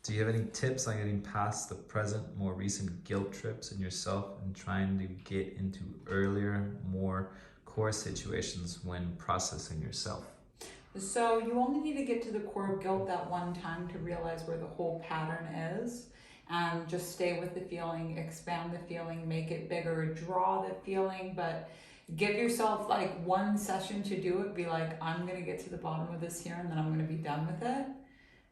Do you have any tips on getting past the present, more recent guilt trips in yourself and trying to get into earlier, more core situations when processing yourself? So you only need to get to the core of guilt that one time to realize where the whole pattern is, and just stay with the feeling, expand the feeling, make it bigger, draw the feeling, but give yourself like one session to do it. Be like, I'm going to get to the bottom of this here and then I'm going to be done with it.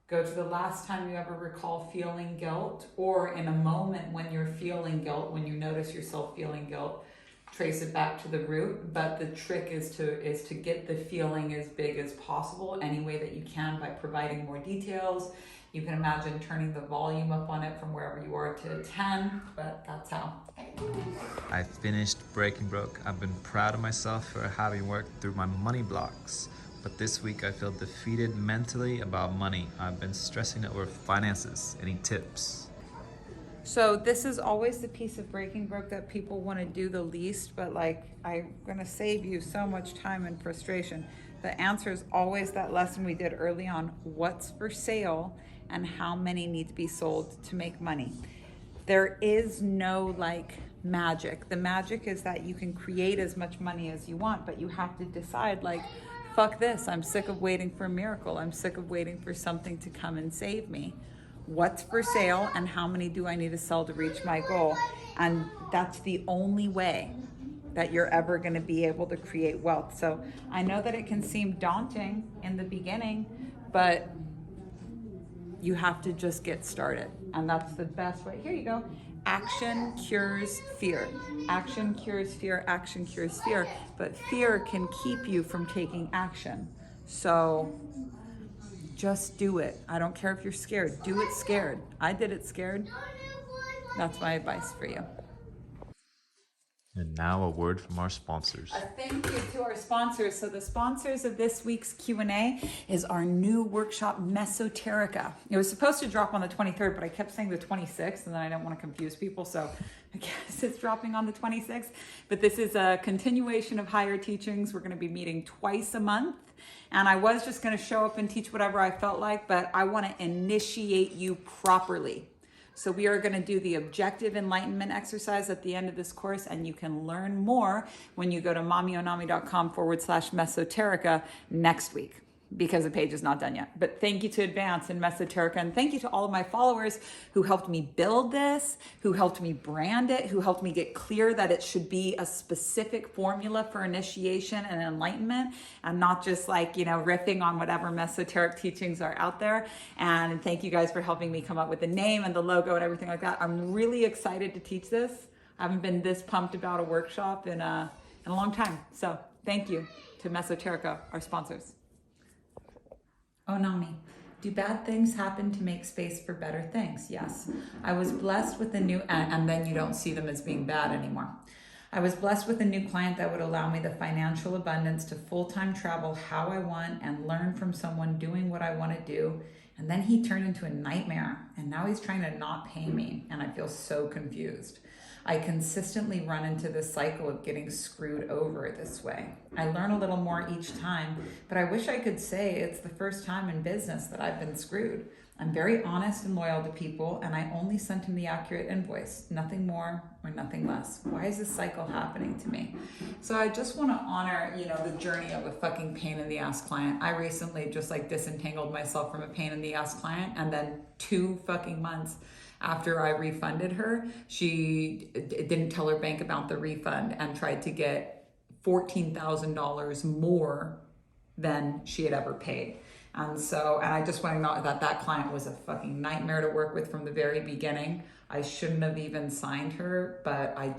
Go to the last time you ever recall feeling guilt, or in a moment when you're feeling guilt, when you notice yourself feeling guilt, trace it back to the root. But the trick is to get the feeling as big as possible any way that you can by providing more details. You can imagine turning the volume up on it from wherever you are to 10, but that's how. I finished Breaking Broke. I've been proud of myself for having worked through my money blocks. But this week I feel defeated mentally about money. I've been stressing over finances. Any tips? So this is always the piece of Breaking Broke that people want to do the least, but like, I'm going to save you so much time and frustration. The answer is always that lesson we did early on: what's for sale and how many need to be sold to make money. There is no like magic. The magic is that you can create as much money as you want, but you have to decide like, fuck this, I'm sick of waiting for a miracle. I'm sick of waiting for something to come and save me. What's for sale and how many do I need to sell to reach my goal? And that's the only way that you're ever going to be able to create wealth. So I know that it can seem daunting in the beginning, but you have to just get started. And that's the best way. Here you go. Action cures fear. Action cures fear. Action cures fear. But fear can keep you from taking action. So just do it. I don't care if you're scared. Do it scared. I did it scared. That's my advice for you. And now a word from our sponsors. A thank you to our sponsors. So the sponsors of this week's Q&A is our new workshop, Mesoterica. It was supposed to drop on the 23rd, but I kept saying the 26th, and then I didn't want to confuse people, so I guess it's dropping on the 26th. But this is a continuation of higher teachings. We're going to be meeting twice a month, and I was just going to show up and teach whatever I felt like, but I want to initiate you properly. So we are going to do the objective enlightenment exercise at the end of this course, and you can learn more when you go to mommyonami.com/mesoterica next week, because the page is not done yet. But thank you to Advance and Mesoterica, and thank you to all of my followers who helped me build this, who helped me brand it, who helped me get clear that it should be a specific formula for initiation and enlightenment, and not just like, riffing on whatever mesoteric teachings are out there. And thank you guys for helping me come up with the name and the logo and everything like that. I'm really excited to teach this. I haven't been this pumped about a workshop in a long time. So thank you to Mesoterica, our sponsors. Oh, Nami, do bad things happen to make space for better things? Yes. I was blessed with a new, and then you don't see them as being bad anymore. I was blessed with a new client that would allow me the financial abundance to full-time travel how I want and learn from someone doing what I want to do. And then he turned into a nightmare, and now he's trying to not pay me, and I feel so confused. I consistently run into this cycle of getting screwed over this way. I learn a little more each time, but I wish I could say it's the first time in business that I've been screwed. I'm very honest and loyal to people, and I only sent him the accurate invoice, nothing more or nothing less. Why is this cycle happening to me? So I just want to honor, the journey of a fucking pain in the ass client. I recently just disentangled myself from a pain in the ass client, and then 2 fucking months after I refunded her, she didn't tell her bank about the refund and tried to get $14,000 more than she had ever paid. And I just want to know that client was a fucking nightmare to work with from the very beginning. I shouldn't have even signed her, but I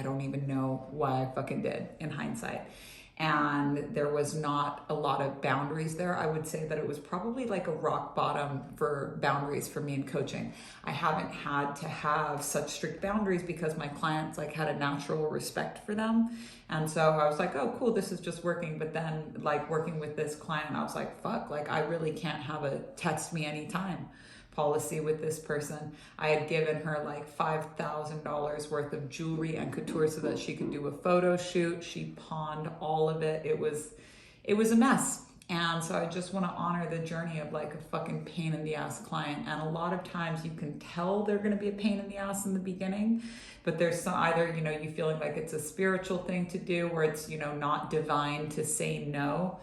don't even know why I fucking did in hindsight. And there was not a lot of boundaries there. I would say that it was probably like a rock bottom for boundaries for me in coaching. I haven't had to have such strict boundaries because my clients had a natural respect for them. And so I was like, oh, cool, this is just working. But then working with this client, I was like, fuck, I really can't have a text me anytime policy with this person. I had given her $5,000 worth of jewelry and couture so that she could do a photo shoot. She pawned all of it. It was a mess. And so I just want to honor the journey of like a fucking pain in the ass client. And a lot of times you can tell they're going to be a pain in the ass in the beginning, but there's some, either, you know, you feeling like it's a spiritual thing to do, or it's, you know, not divine to say no.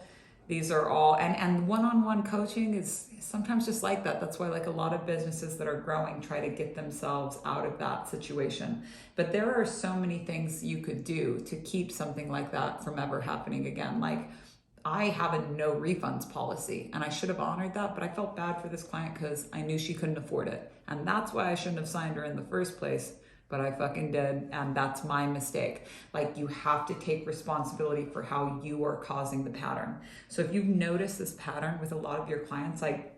These are all, and one-on-one coaching is sometimes just like that. That's why like a lot of businesses that are growing try to get themselves out of that situation. But there are so many things you could do to keep something like that from ever happening again. Like, I have a no refunds policy, and I should have honored that, but I felt bad for this client because I knew she couldn't afford it. And that's why I shouldn't have signed her in the first place, but I fucking did, and that's my mistake. Like, you have to take responsibility for how you are causing the pattern. So if you've noticed this pattern with a lot of your clients, like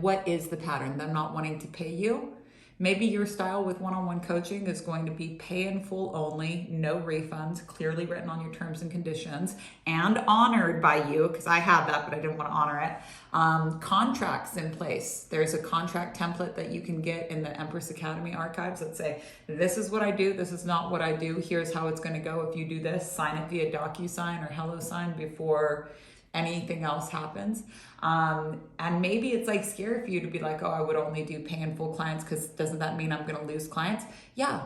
what is the pattern? Them not wanting to pay you? Maybe your style with one-on-one coaching is going to be pay in full only, no refunds, clearly written on your terms and conditions, and honored by you, because I had that, but I didn't want to honor it. Contracts in place. There's a contract template that you can get in the Empress Academy archives that say, this is what I do, this is not what I do, here's how it's going to go if you do this. Sign it via DocuSign or HelloSign before anything else happens. And maybe it's like scary for you to be like, oh, I would only do pay in full clients, because doesn't that mean I'm going to lose clients? Yeah.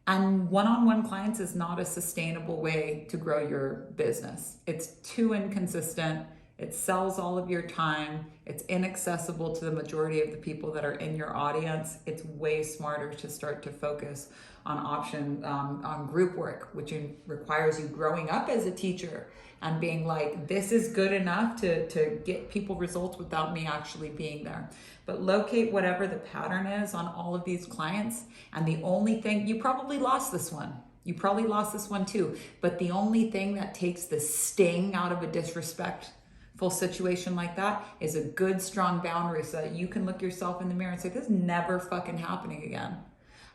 And one-on-one clients is not a sustainable way to grow your business. It's too inconsistent. It sells all of your time. It's inaccessible to the majority of the people that are in your audience. It's way smarter to start to focus on group work, which requires you growing up as a teacher and being like, this is good enough to get people results without me actually being there. But locate whatever the pattern is on all of these clients. And the only thing, you probably lost this one. You probably lost this one too. But the only thing that takes the sting out of a disrespectful situation like that is a good, strong boundary, so that you can look yourself in the mirror and say, this is never fucking happening again.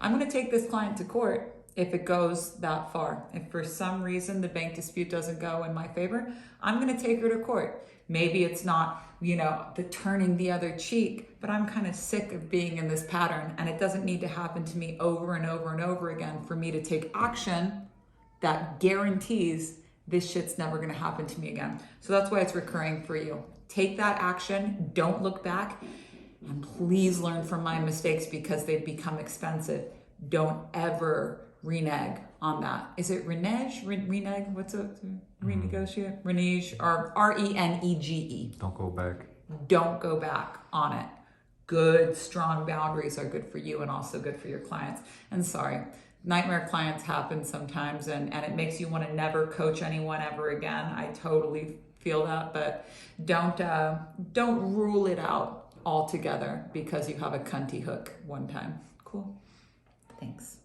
I'm going to take this client to court if it goes that far. If for some reason the bank dispute doesn't go in my favor, I'm going to take her to court. Maybe it's not, you know, the turning the other cheek, but I'm kind of sick of being in this pattern, and it doesn't need to happen to me over and over and over again for me to take action that guarantees this shit's never going to happen to me again. So that's why it's recurring for you. Take that action. Don't look back. And please learn from my mistakes, because they've become expensive. Don't ever renege on that. Is it renege? Renege? What's it? Renegotiate? Renege, or R-E-N-E-G-E. Don't go back. Don't go back on it. Good, strong boundaries are good for you and also good for your clients. And sorry, nightmare clients happen sometimes, and it makes you want to never coach anyone ever again. I totally feel that, but don't rule it out altogether because you have a cunty hook one time. Cool. Thanks.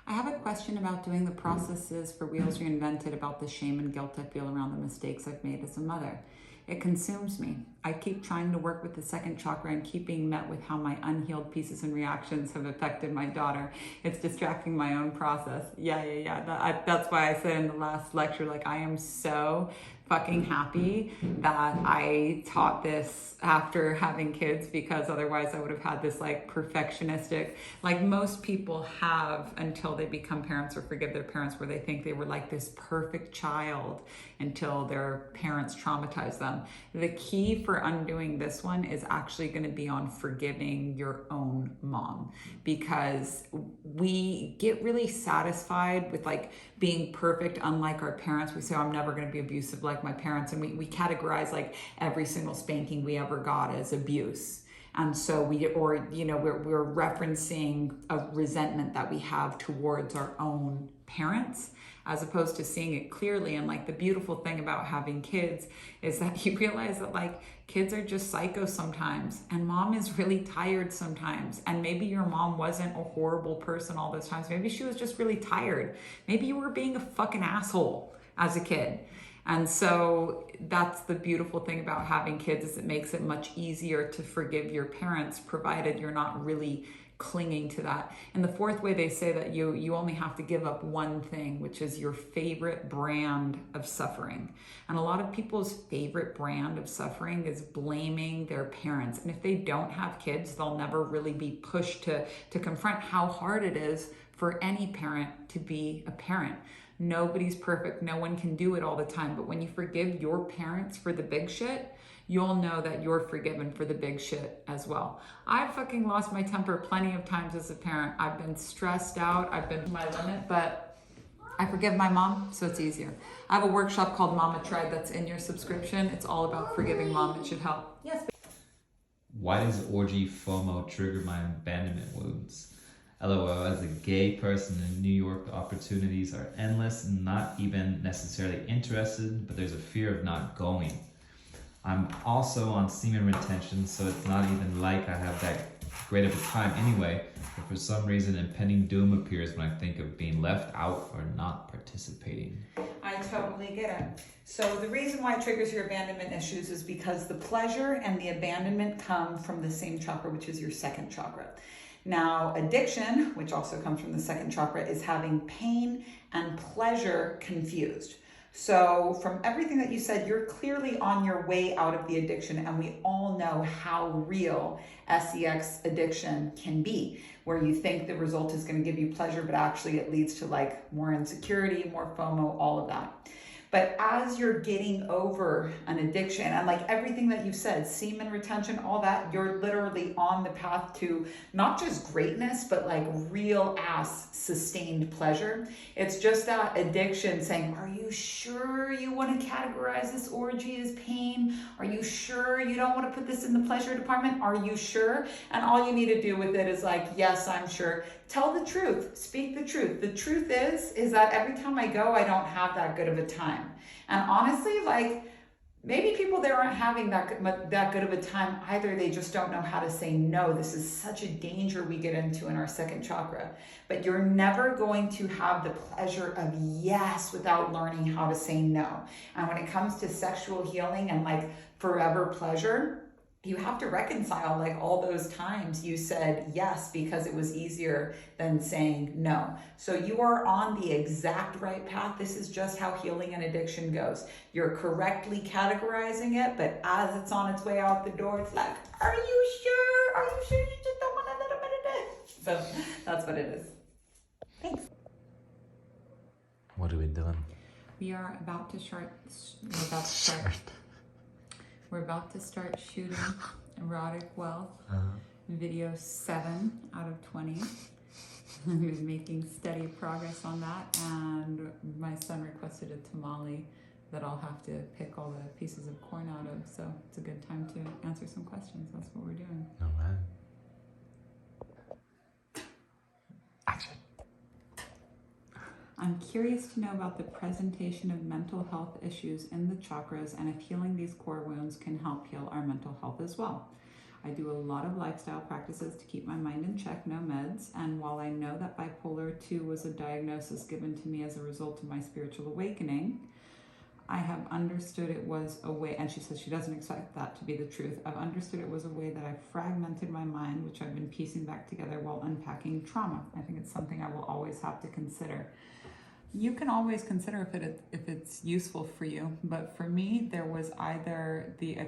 I have a question about doing the processes for Wheels Reinvented, about the shame and guilt I feel around the mistakes I've made as a mother. It consumes me. I keep trying to work with the second chakra and keep being met with how my unhealed pieces and reactions have affected my daughter. It's distracting my own process. Yeah. That's why I said in the last lecture, like, I am so fucking happy that I taught this after having kids, because otherwise I would have had this like perfectionistic, like most people have until they become parents or forgive their parents, where they think they were like this perfect child until their parents traumatized them. The key for undoing this one is actually going to be on forgiving your own mom, because we get really satisfied with like being perfect unlike our parents. We say, oh, I'm never going to be abusive like my parents, and we categorize like every single spanking we ever got as abuse. And so we're referencing a resentment that we have towards our own parents, as opposed to seeing it clearly. And like the beautiful thing about having kids is that you realize that like kids are just psycho sometimes, and mom is really tired sometimes. And maybe your mom wasn't a horrible person all those times. Maybe she was just really tired. Maybe you were being a fucking asshole as a kid. And so that's the beautiful thing about having kids, is it makes it much easier to forgive your parents, provided you're not really clinging to that. And the fourth way, they say that you only have to give up one thing, which is your favorite brand of suffering. And a lot of people's favorite brand of suffering is blaming their parents. And if they don't have kids, they'll never really be pushed to confront how hard it is for any parent to be a parent. Nobody's perfect. No one can do it all the time. But when you forgive your parents for the big shit, you'll know that you're forgiven for the big shit as well. I've fucking lost my temper plenty of times as a parent. I've been stressed out. I've been to my limit, but I forgive my mom, so it's easier. I have a workshop called Mama Tried that's in your subscription. It's all about forgiving mom. It should help. Yes. Why does orgy FOMO trigger my abandonment wounds? LOL, as a gay person in New York, the opportunities are endless and not even necessarily interested, but there's a fear of not going. I'm also on semen retention, so it's not even like I have that great of a time anyway, but for some reason impending doom appears when I think of being left out or not participating. I totally get it. So the reason why it triggers your abandonment issues is because the pleasure and the abandonment come from the same chakra, which is your second chakra. Now, addiction, which also comes from the second chakra, is having pain and pleasure confused. So from everything that you said, you're clearly on your way out of the addiction, and we all know how real sex addiction can be, where you think the result is going to give you pleasure, but actually it leads to like more insecurity, more FOMO, all of that. But as you're getting over an addiction and like everything that you said, semen retention, all that, you're literally on the path to not just greatness, but like real ass sustained pleasure. It's just that addiction saying, are you sure you want to categorize this orgy as pain? Are you sure you don't want to put this in the pleasure department? Are you sure? And all you need to do with it is like, yes, I'm sure. Tell the truth, speak the truth. The truth is that every time I go, I don't have that good of a time. And honestly, like maybe people there aren't having that good of a time either. They just don't know how to say no. This is such a danger we get into in our second chakra. But you're never going to have the pleasure of yes without learning how to say no. And when it comes to sexual healing and like forever pleasure, you have to reconcile like all those times you said yes because it was easier than saying no. So you are on the exact right path. This is just how healing and addiction goes. You're correctly categorizing it, but as it's on its way out the door, it's like, are you sure? Are you sure you just don't want a little bit of this? So that's what it is. Thanks. What are we doing? We are about to start. We're about to start shooting Erotic Wealth video 7 out of 20. We're making steady progress on that, and my son requested a tamale that I'll have to pick all the pieces of corn out of, so it's a good time to answer some questions. That's what we're doing. All right. Action. I'm curious to know about the presentation of mental health issues in the chakras and if healing these core wounds can help heal our mental health as well. I do a lot of lifestyle practices to keep my mind in check, no meds, and while I know that bipolar 2 was a diagnosis given to me as a result of my spiritual awakening, I have understood it was a way, and she says she doesn't expect that to be the truth. I've understood it was a way that I fragmented my mind, which I've been piecing back together while unpacking trauma. I think it's something I will always have to consider. You can always consider if it's useful for you, but for me, there was either the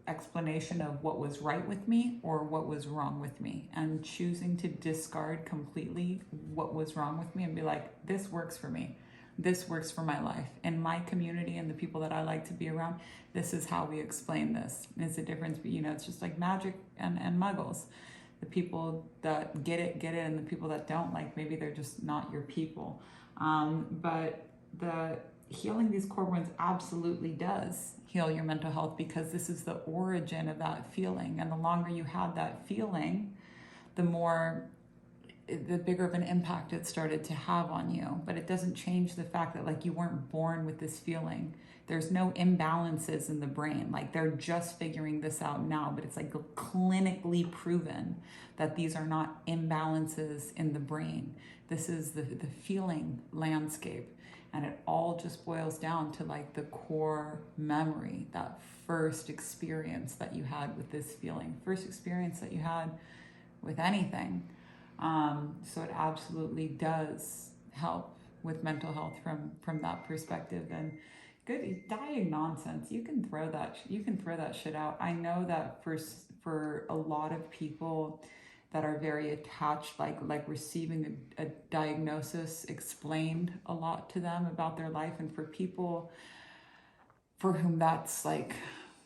explanation of what was right with me or what was wrong with me, and choosing to discard completely what was wrong with me and be like, this works for me. This works for my life. In my community and the people that I like to be around, this is how we explain this. It's a difference, but it's just like magic and muggles. The people that get it, and the people that don't, like maybe they're just not your people. But the healing these core wounds absolutely does heal your mental health, because this is the origin of that feeling. And the longer you had that feeling, the bigger of an impact it started to have on you. But it doesn't change the fact that like you weren't born with this feeling. There's no imbalances in the brain. Like they're just figuring this out now, but it's like clinically proven that these are not imbalances in the brain. This is the feeling landscape. And it all just boils down to like the core memory, that first experience that you had with this feeling, first experience that you had with anything. So it absolutely does help with mental health from that perspective. And good dying nonsense, you can throw that shit out. I know that for a lot of people, that are very attached, like receiving a diagnosis explained a lot to them about their life. And for people for whom that's like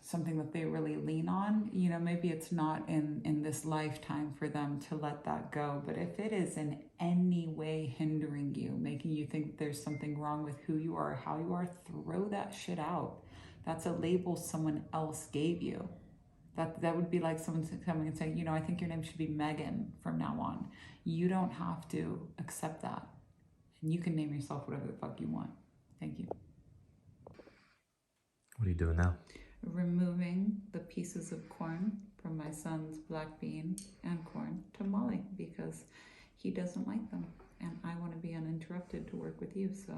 something that they really lean on, you know, maybe it's not in this lifetime for them to let that go. But if it is in any way hindering you, making you think there's something wrong with who you are, how you are, throw that shit out. That's a label someone else gave you. That would be like someone coming and saying, you know, I think your name should be Megan from now on. You don't have to accept that. And you can name yourself whatever the fuck you want. Thank you. What are you doing now? Removing the pieces of corn from my son's black bean and corn tamale because he doesn't like them. And I want to be uninterrupted to work with you. So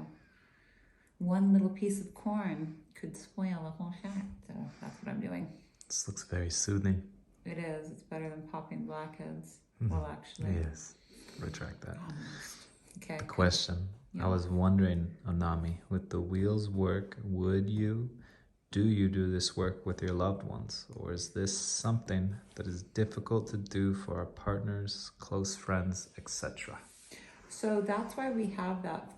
one little piece of corn could spoil a whole shot. So that's what I'm doing. This looks very soothing. It is. It's better than popping blackheads. Well, actually. Yes. Retract that. Okay. A question. Yeah. I was wondering, Onami, with the wheels work, do you do this work with your loved ones? Or is this something that is difficult to do for our partners, close friends, etc.? So that's why we have that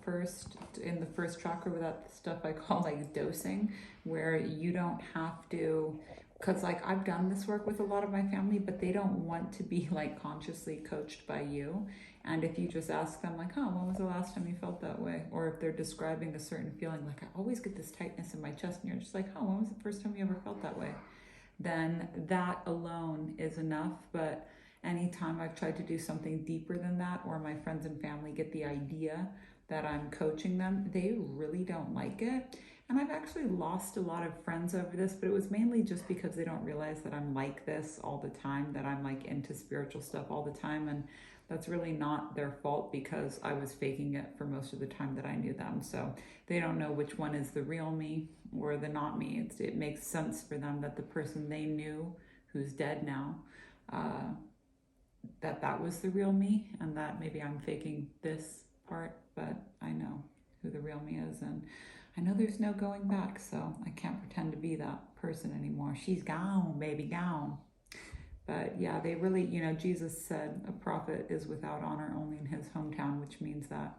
in the first chakra with that stuff I call like dosing, where you don't have to, because like I've done this work with a lot of my family, but they don't want to be like consciously coached by you. And if you just ask them like, oh, when was the last time you felt that way? Or if they're describing a certain feeling, like I always get this tightness in my chest, and you're just like, oh, when was the first time you ever felt that way? Then that alone is enough. But anytime I've tried to do something deeper than that, or my friends and family get the idea that I'm coaching them, they really don't like it. And I've actually lost a lot of friends over this, but it was mainly just because they don't realize that I'm like this all the time, that I'm like into spiritual stuff all the time. And that's really not their fault because I was faking it for most of the time that I knew them. So they don't know which one is the real me or the not me. It makes sense for them that the person they knew who's dead now, that was the real me, and that maybe I'm faking this part, but I know who the real me is, and I know there's no going back, so I can't pretend to be that person anymore. She's gone, baby, gone. But yeah, they really, you know, Jesus said a prophet is without honor only in his hometown, which means that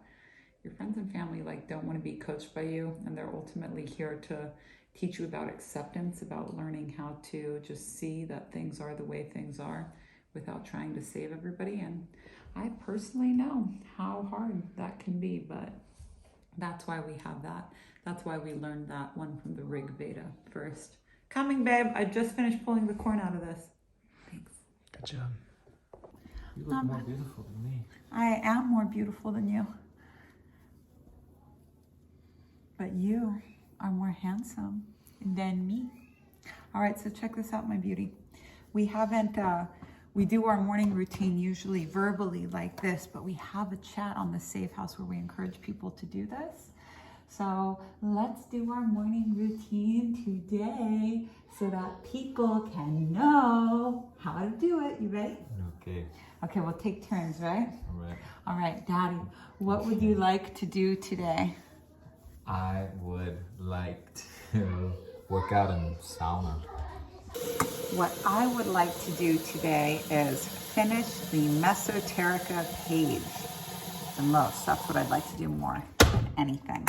your friends and family like don't want to be coached by you, and they're ultimately here to teach you about acceptance, about learning how to just see that things are the way things are without trying to save everybody. And I personally know how hard that can be, but that's why we have that. That's why we learned that one from the Rig Veda first. Coming, babe. I just finished pulling the corn out of this. Thanks. Good job. You look more beautiful than me. I am more beautiful than you. But you are more handsome than me. All right, so check this out, my beauty. We haven't, we do our morning routine usually verbally like this, but we have a chat on the Safehouse where we encourage people to do this. So let's do our morning routine today so that people can know how to do it. You ready? Okay. Okay, we'll take turns, right? All right. All right, Daddy, what would you like to do today? I would like to work out in the sauna. What I would like to do today is finish the Mesoterica page the most. That's what I'd like to do more than anything.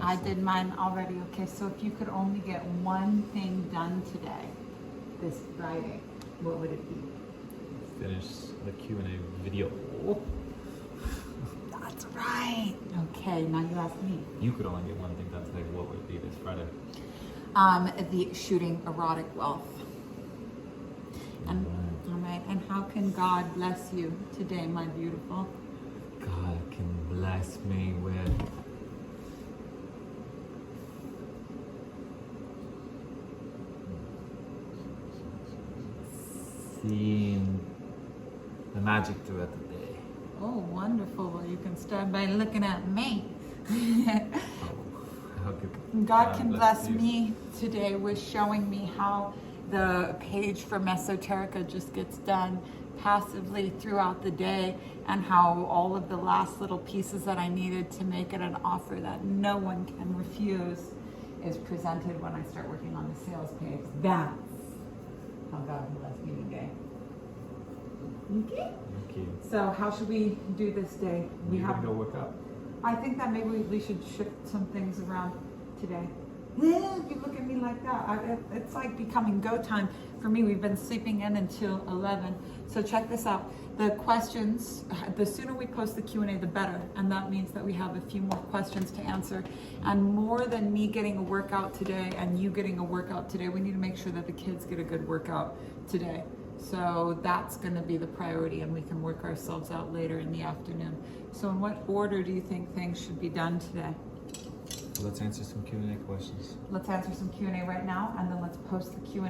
I did mine already. Okay, so if you could only get one thing done today, this Friday, what would it be? Finish the Q&A video. That's right. Okay, now you ask me. You could only get one thing done today. What would it be this Friday? The shooting erotic wealth. And all right, and how can God bless you today, my beautiful? God can bless me with seeing the magic throughout the day. Oh, wonderful. Well, you can start by looking at me. God can bless me today with showing me how the page for Mesoterica just gets done passively throughout the day, and how all of the last little pieces that I needed to make it an offer that no one can refuse is presented when I start working on the sales page. That's how God can bless me today. Okay. Okay. So how should we do this day? You're gonna go work out. I think that maybe we should shift some things around today. Yeah, you look at me like that. It's like becoming go time for me. We've been sleeping in until 11. So check this out. The questions, the sooner we post the Q&A, the better. And that means that we have a few more questions to answer. And more than me getting a workout today and you getting a workout today, we need to make sure that the kids get a good workout today. So that's going to be the priority, and we can work ourselves out later in the afternoon. So in what order do you think things should be done today? Let's answer some Q&A questions. Let's answer some Q&A right now, and then let's post the Q&A.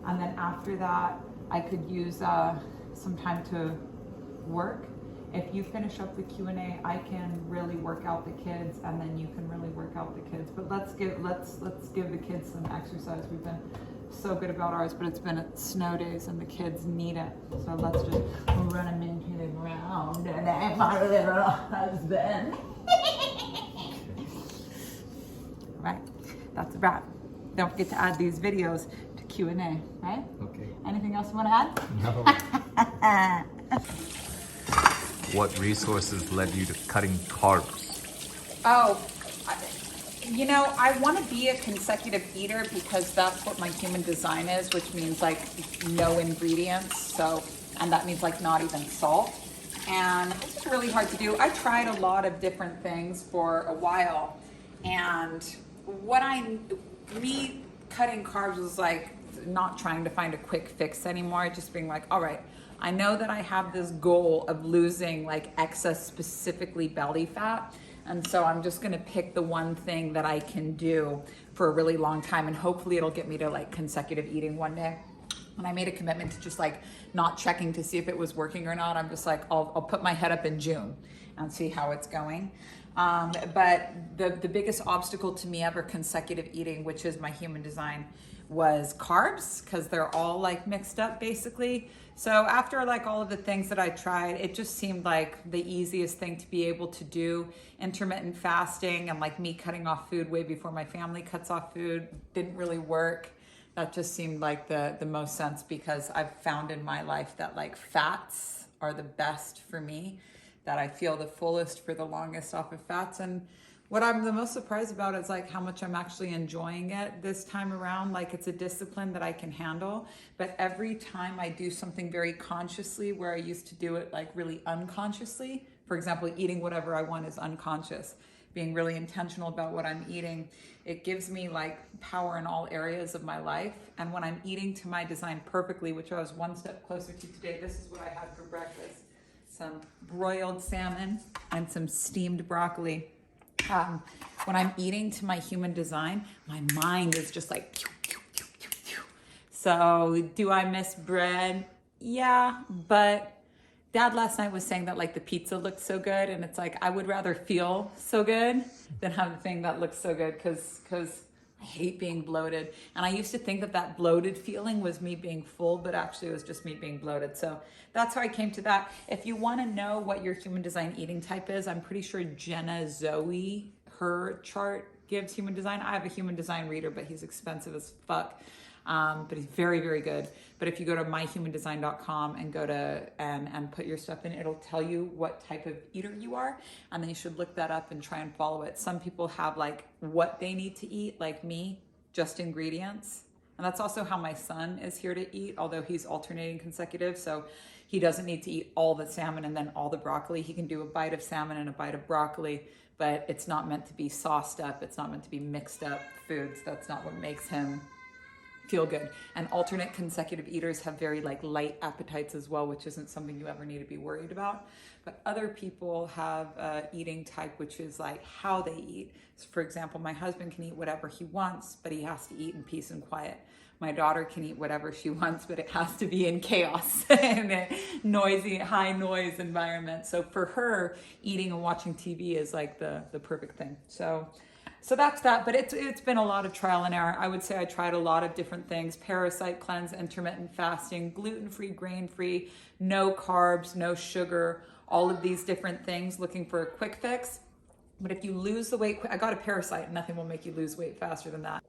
And then after that, I could use some time to work. If you finish up the Q&A, I can really work out the kids, and then you can really work out the kids. But let's give the kids some exercise. We've been so good about ours, but it's been snow days and the kids need it. So let's just run them into the ground and I'm my little husband. Right, that's a wrap. Don't forget to add these videos to Q&A, right? Okay. Anything else you want to add? No. What resources led you to cutting carbs? Oh, I want to be a consecutive eater because that's what my human design is, which means like no ingredients. So, and that means like not even salt. And it's really hard to do. I tried a lot of different things for a while. And me cutting carbs was like not trying to find a quick fix anymore. Just being like, all right, I know that I have this goal of losing like excess, specifically belly fat. And so I'm just gonna pick the one thing that I can do for a really long time, and hopefully it'll get me to like consecutive eating one day. And I made a commitment to just like not checking to see if it was working or not. I'm just like, I'll put my head up in June and see how it's going. But the biggest obstacle to me ever consecutive eating, which is my human design, was carbs, because they're all like mixed up basically. So after like all of the things that I tried, it just seemed like the easiest thing to be able to do. Intermittent fasting and like me cutting off food way before my family cuts off food didn't really work. That just seemed like the most sense, because I've found in my life that like fats are the best for me, that I feel the fullest for the longest off of fats. And what I'm the most surprised about is like how much I'm actually enjoying it this time around. Like it's a discipline that I can handle, but every time I do something very consciously, where I used to do it like really unconsciously, for example, eating whatever I want is unconscious, being really intentional about what I'm eating, it gives me like power in all areas of my life. And when I'm eating to my design perfectly, which I was one step closer to today, this is what I had for breakfast: some broiled salmon and some steamed broccoli. When I'm eating to my human design, my mind is just like, so do I miss bread? Yeah, but Dad last night was saying that like the pizza looked so good, and it's like, I would rather feel so good than have the thing that looks so good, because I hate being bloated. And I used to think that bloated feeling was me being full, but actually it was just me being bloated. So that's how I came to that. If you want to know what your human design eating type is, I'm pretty sure Jenna Zoe, her chart gives human design. I have a human design reader, but he's expensive as fuck. But he's very, very good. But if you go to myhumandesign.com and go to and put your stuff in, it'll tell you what type of eater you are, and then you should look that up and try and follow it. Some people have like what they need to eat, like me, just ingredients. And that's also how my son is here to eat, although he's alternating consecutive. So he doesn't need to eat all the salmon and then all the broccoli. He can do a bite of salmon and a bite of broccoli, but it's not meant to be sauced up. It's not meant to be mixed up foods. That's not what makes him feel good. And alternate consecutive eaters have very like light appetites as well, which isn't something you ever need to be worried about. But other people have eating type, which is like how they eat. So for example, my husband can eat whatever he wants, but he has to eat in peace and quiet. My daughter can eat whatever she wants, but it has to be in chaos in a noisy, high noise environment. So for her, eating and watching TV is like the perfect thing. So that's that, but it's been a lot of trial and error. I would say I tried a lot of different things: parasite cleanse, intermittent fasting, gluten-free, grain-free, no carbs, no sugar, all of these different things, looking for a quick fix. But if you lose the weight, I got a parasite, nothing will make you lose weight faster than that.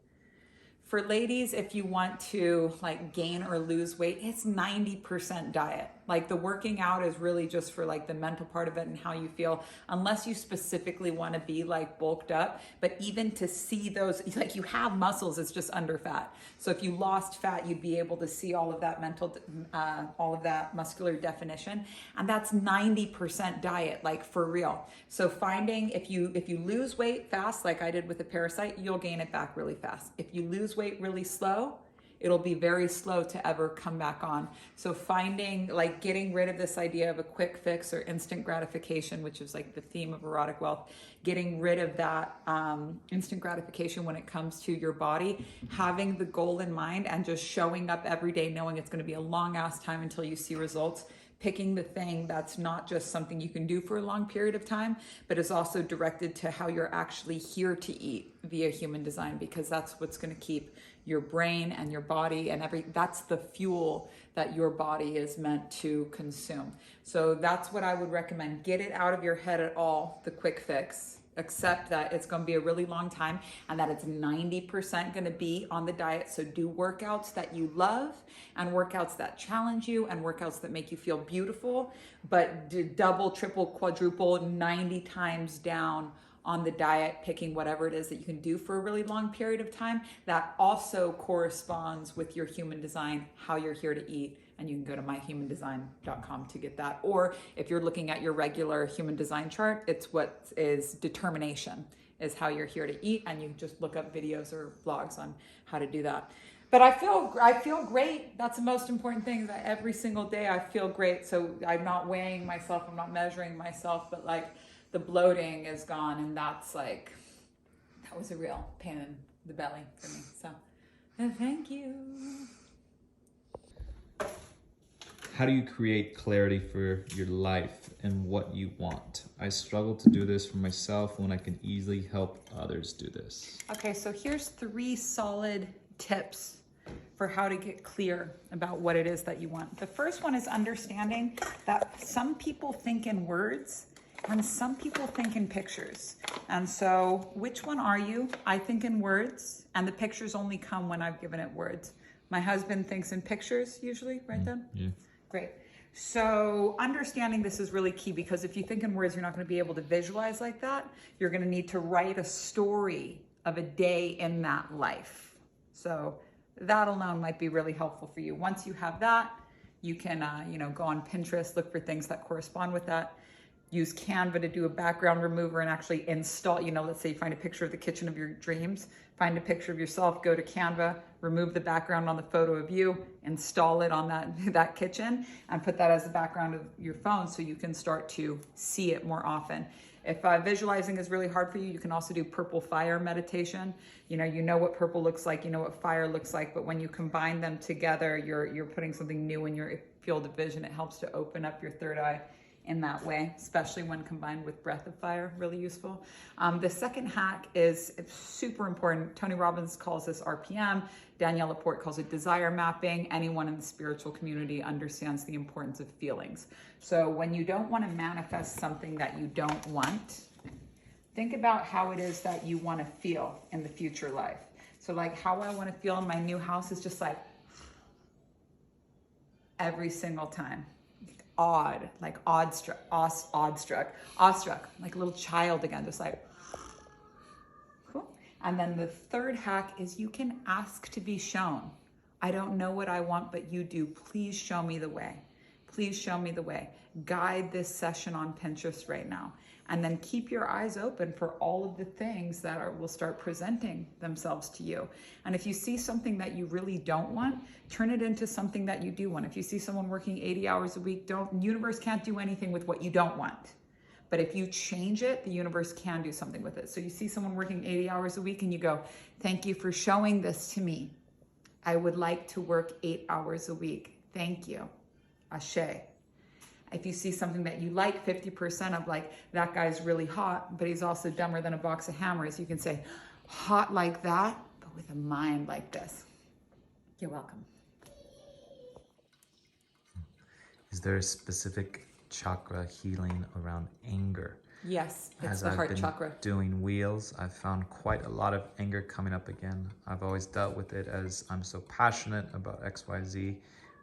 For ladies, if you want to like gain or lose weight, it's 90% diet. Like the working out is really just for like the mental part of it and how you feel, unless you specifically want to be like bulked up. But even to see those, like you have muscles, it's just under fat. So if you lost fat, you'd be able to see all of that all of that muscular definition. And that's 90% diet, like for real. So finding, if you lose weight fast, like I did with the parasite, you'll gain it back really fast. If you lose weight really slow, it'll be very slow to ever come back on. So finding, like getting rid of this idea of a quick fix or instant gratification, which is like the theme of erotic wealth, getting rid of that instant gratification when it comes to your body, having the goal in mind and just showing up every day knowing it's gonna be a long ass time until you see results. Picking the thing that's not just something you can do for a long period of time, but is also directed to how you're actually here to eat via human design, because that's what's going to keep your brain and your body and that's the fuel that your body is meant to consume. So that's what I would recommend. Get it out of your head at all, the quick fix. Accept that it's going to be a really long time and that it's 90% going to be on the diet. So do workouts that you love and workouts that challenge you and workouts that make you feel beautiful, but do double, triple, quadruple, 90 times down on the diet, picking whatever it is that you can do for a really long period of time that also corresponds with your human design, how you're here to eat. And you can go to myhumandesign.com to get that. Or if you're looking at your regular human design chart, it's what is determination, is how you're here to eat. And you just look up videos or blogs on how to do that. But I feel great. That's the most important thing, is that every single day I feel great. So I'm not weighing myself, I'm not measuring myself, but like the bloating is gone. And that's like, that was a real pain in the belly for me. So thank you. How do you create clarity for your life and what you want? I struggle to do this for myself when I can easily help others do this. Okay, so here's 3 solid tips for how to get clear about what it is that you want. The first one is understanding that some people think in words and some people think in pictures. And so which one are you? I think in words, and the pictures only come when I've given it words. My husband thinks in pictures usually, right then? Yeah. Great. So understanding this is really key, because if you think in words, you're not going to be able to visualize like that. You're going to need to write a story of a day in that life. So that alone might be really helpful for you. Once you have that, you can go on Pinterest, look for things that correspond with that. Use Canva to do a background remover and actually install, let's say you find a picture of the kitchen of your dreams, find a picture of yourself, go to Canva, remove the background on the photo of you, install it on that kitchen, and put that as the background of your phone so you can start to see it more often. If visualizing is really hard for you, you can also do purple fire meditation. You know what purple looks like, you know what fire looks like, but when you combine them together, you're putting something new in your field of vision. It helps to open up your third eye in that way, especially when combined with breath of fire, really useful. The second hack is super important. Tony Robbins calls this RPM. Danielle Laporte calls it desire mapping. Anyone in the spiritual community understands the importance of feelings. So when you don't want to manifest something that you don't want, think about how it is that you want to feel in the future life. So like how I want to feel in my new house is just like every single time. Awestruck, like a little child again, just like, cool. And then the third hack is you can ask to be shown. I don't know what I want, but you do. Please show me the way. Please show me the way. Guide this session on Pinterest right now. And then keep your eyes open for all of the things that will start presenting themselves to you. And if you see something that you really don't want, turn it into something that you do want. If you see someone working 80 hours a week, universe can't do anything with what you don't want. But if you change it, the universe can do something with it. So you see someone working 80 hours a week and you go, thank you for showing this to me. I would like to work 8 hours a week. Thank you. Ashe. If you see something that you like, 50% of like, that guy's really hot, but he's also dumber than a box of hammers, you can say, hot like that, but with a mind like this. You're welcome. Is there a specific chakra healing around anger? Yes, it's As the heart I've been chakra. doing wheels, I've found quite a lot of anger coming up again. I've always dealt with it as I'm so passionate about XYZ,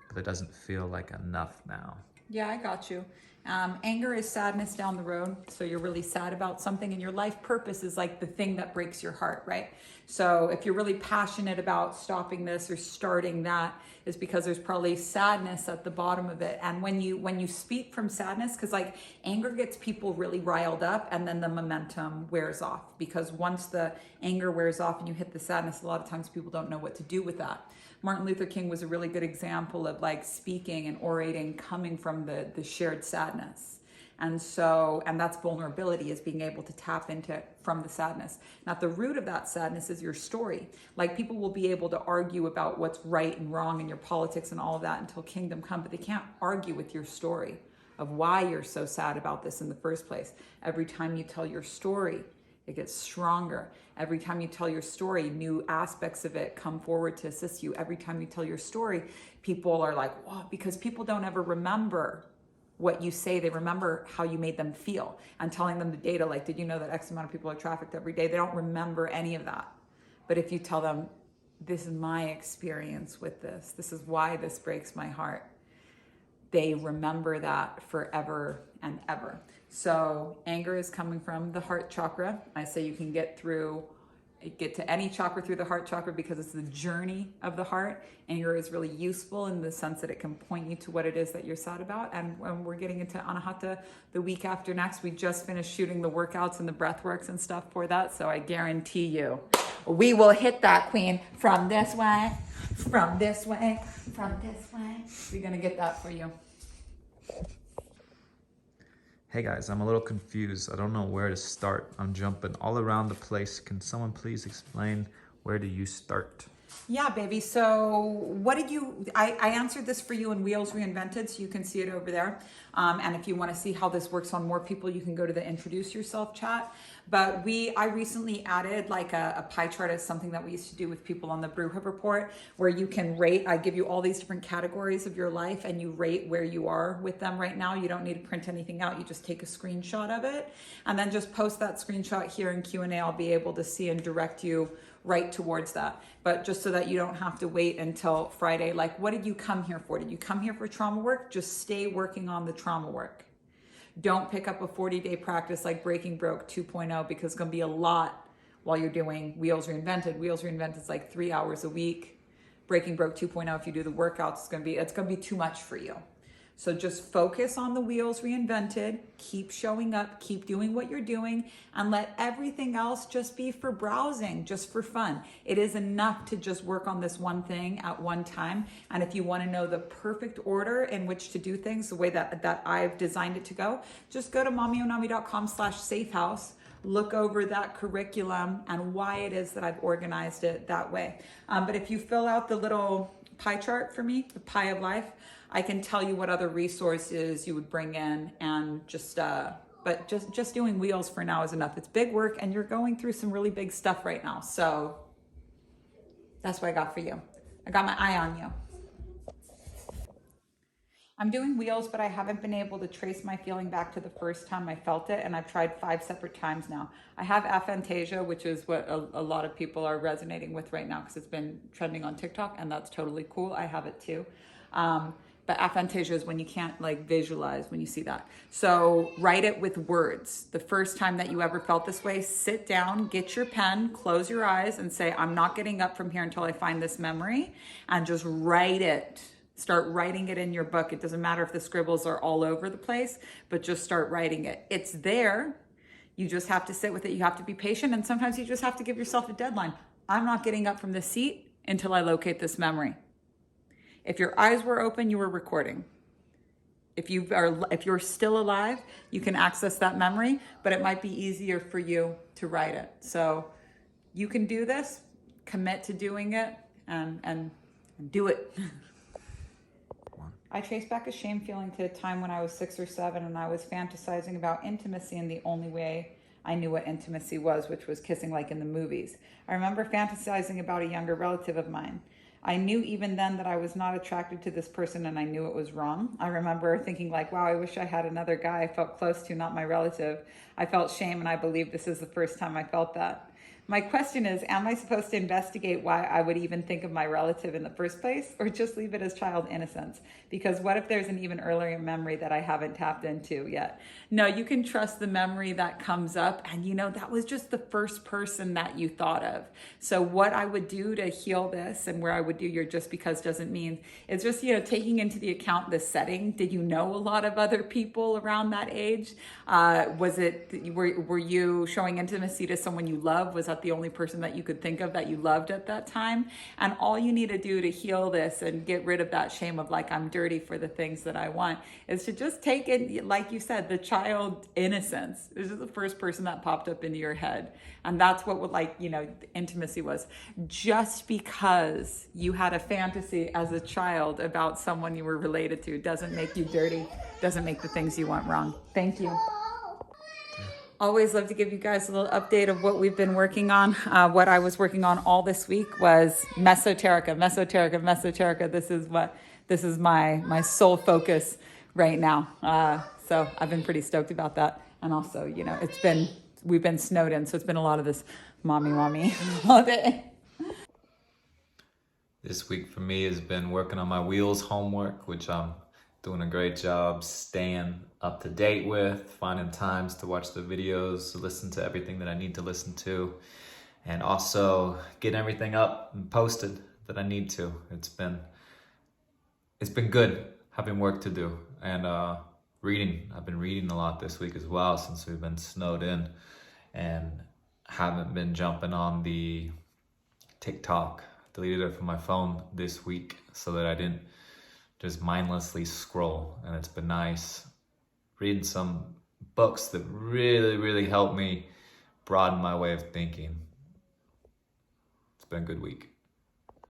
but it doesn't feel like enough now. Yeah, I got you. Anger is sadness down the road. So you're really sad about something, and your life purpose is like the thing that breaks your heart, right? So if you're really passionate about stopping this or starting that, is because there's probably sadness at the bottom of it. And when you speak from sadness, because like anger gets people really riled up, and then the momentum wears off. Because once the anger wears off and you hit the sadness, a lot of times people don't know what to do with that. Martin Luther King was a really good example of like speaking and orating coming from the shared sadness. And that's vulnerability, is being able to tap into it from the sadness. Now, at the root of that sadness is your story. Like, people will be able to argue about what's right and wrong in your politics and all of that until kingdom come, but they can't argue with your story of why you're so sad about this in the first place. Every time you tell your story, it gets stronger. Every time you tell your story, new aspects of it come forward to assist you. Every time you tell your story, people are like, wow, because people don't ever remember what you say. They remember how you made them feel. And telling them the data, like, did you know that X amount of people are trafficked every day? They don't remember any of that. But if you tell them, this is my experience with this is why this breaks my heart, they remember that forever and ever. So anger is coming from the heart chakra. I say you can get to any chakra through the heart chakra because it's the journey of the heart. Anger is really useful in the sense that it can point you to what it is that you're sad about. And when we're getting into Anahata the week after next, we just finished shooting the workouts and the breath works and stuff for that. So I guarantee you, we will hit that, queen, from this way, from this way, from this way. We're going to get that for you. Hey guys, I'm a little confused. I don't know where to start. I'm jumping all around the place. Can someone please explain, where do you start? Yeah, baby. So I answered this for you in Wheels Reinvented, so you can see it over there. And if you want to see how this works on more people, you can go to the Introduce Yourself chat. But I recently added like a pie chart as something that we used to do with people on the Brew Hub report, where you can rate. I give you all these different categories of your life and you rate where you are with them right now. You don't need to print anything out. You just take a screenshot of it and then just post that screenshot here in Q&A. I'll be able to see and direct you right towards that. But just so that you don't have to wait until Friday, like, what did you come here for? Did you come here for trauma work? Just stay working on the trauma work. Don't pick up a 40-day practice like Breaking Broke 2.0, because it's going to be a lot while you're doing Wheels Reinvented. Wheels Reinvented is like 3 hours a week. Breaking Broke 2.0, if you do the workouts, it's going to be too much for you. So just focus on the Wheels Reinvented, keep showing up, keep doing what you're doing, and let everything else just be for browsing, just for fun. It is enough to just work on this one thing at one time. And if you want to know the perfect order in which to do things, the way that I've designed it to go, just go to mommyonami.com/safehouse, look over that curriculum and why it is that I've organized it that way. But if you fill out the little pie chart for me, the pie of life, I can tell you what other resources you would bring in, and but just doing Wheels for now is enough. It's big work and you're going through some really big stuff right now. So that's what I got for you. I got my eye on you. I'm doing Wheels, but I haven't been able to trace my feeling back to the first time I felt it, and I've tried 5 separate times now. I have Fantasia, which is what a lot of people are resonating with right now because it's been trending on TikTok, and that's totally cool. I have it too. But aphantasia is when you can't like visualize when you see that. So write it with words. The first time that you ever felt this way, sit down, get your pen, close your eyes and say, I'm not getting up from here until I find this memory, and just write it. Start writing it in your book. It doesn't matter if the scribbles are all over the place, but just start writing it. It's there. You just have to sit with it. You have to be patient. And sometimes you just have to give yourself a deadline. I'm not getting up from this seat until I locate this memory. If your eyes were open, you were recording. If you're still alive, you can access that memory, but it might be easier for you to write it. So you can do this, commit to doing it, and do it. I trace back a shame feeling to a time when I was 6 or 7 and I was fantasizing about intimacy in the only way I knew what intimacy was, which was kissing like in the movies. I remember fantasizing about a younger relative of mine. I knew even then that I was not attracted to this person and I knew it was wrong. I remember thinking like, wow, I wish I had another guy I felt close to, not my relative. I felt shame and I believe this is the first time I felt that. My question is, am I supposed to investigate why I would even think of my relative in the first place, or just leave it as child innocence? Because what if there's an even earlier memory that I haven't tapped into yet? No, you can trust the memory that comes up, and that was just the first person that you thought of. So what I would do to heal this, and where I would do your just because doesn't mean, it's just, taking into the account the setting. Did you know a lot of other people around that age? Were you showing intimacy to someone you love? Was that the only person that you could think of that you loved at that time? And all you need to do to heal this and get rid of that shame of like, I'm dirty for the things that I want, is to just take it, like you said, the child innocence. This is the first person that popped up into your head. And that's what intimacy was. Just because you had a fantasy as a child about someone you were related to doesn't make you dirty, doesn't make the things you want wrong. Thank you. Always love to give you guys a little update of what we've been working on. What I was working on all this week was mesoterica. This is my sole focus right now. So I've been pretty stoked about that. And also, we've been snowed in, so it's been a lot of this mommy all day. This week for me has been working on my wheels homework, which I'm doing a great job staying up to date with, finding times to watch the videos, to listen to everything that I need to listen to, and also getting everything up and posted that I need to. It's been good having work to do, and reading. I've been reading a lot this week as well since we've been snowed in, and haven't been jumping on the TikTok. Deleted it from my phone this week so that I didn't just mindlessly scroll, and it's been nice reading some books that really helped me broaden my way of thinking. It's been a good week.